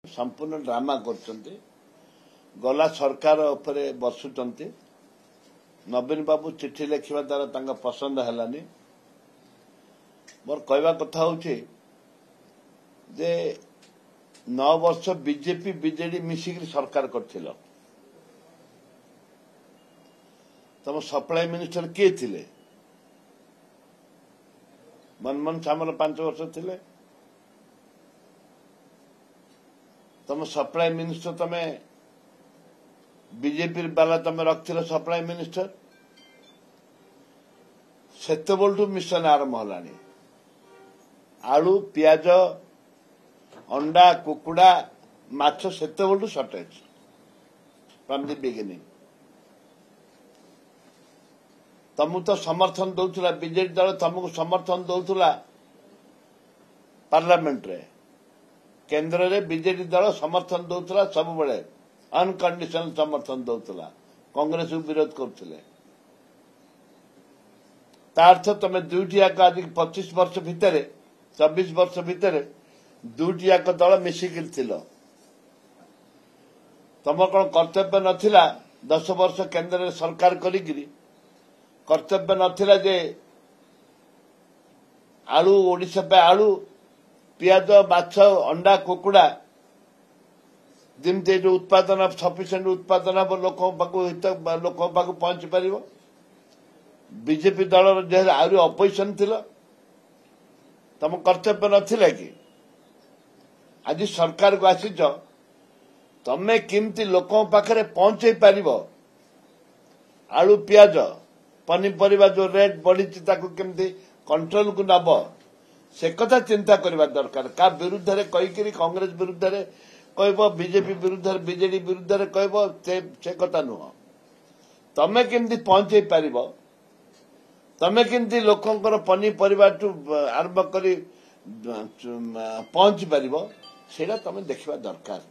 संपूर्ण ड्रामा कर गला सरकार उपरे बसुंट नवीन बाबू चिठी लिखा द्वारा पसंद है मोर कहवा कथा हूँ जे 9 वर्ष बीजेपी बीजेडी मिसिक सरकार कर तुम सप्लाई मिनिस्टर किए थिले मनमोहन सामल 5 वर्ष थिले तुम सप्लाई मिनिस्टर तुम बीजेपी वाला तुम रखिल सप्लाई मिनिस्टर सेतबेलू मिशन आरंभ है आलू पियाज अंडा कुकुड़ा माछ सेतबेलू सर्टेज फ्रॉम द बिगिनिंग तुमको तो समर्थन दौला बीजेपी दल तुमको समर्थन दौला पार्लियामेंट रे केंद्र रे बीजेपी दल समर्थन दौला सब बड़े अनकंडीशनल समर्थन दौला कांग्रेस को विरोध करते अर्थ तुम दुईटी आज 25 वर्ष भितर 24 वर्ष भितर दुईटी दल मिसिक तुम कौन कर्तव्य नथिला 10 वर्ष केंद्र सरकार करी कर्तव्य नथिला जे आलू ओडिशा पे आलू पियाज माछ अंडा कुकुड़ा जमती उत्पादन सफिशिएंट उत्पादन लोक पहुंची पार बीजेपी दल आहरी अपोजिशन थिल तुम कर्तव्य नथिला कि आज सरकार को आसीच तमें किमती लोक पाखे पहुंचे पार आलू पियाज पनीपरिया जो रेट बढ़ी केमती कंट्रोल को नब से कथा चिंता करवा दरकार का विरुद्ध रे कहीकि कांग्रेस विरुद्ध रे कह बीजेपी विरुद्ध बीजेडी विरुद्ध रे कह से कथा नुह तमें केमती पहुंचे पार तमें केमती लोकंर पनीपरिया आरंभ कर पहुंची पार से तुम देखा दरकार।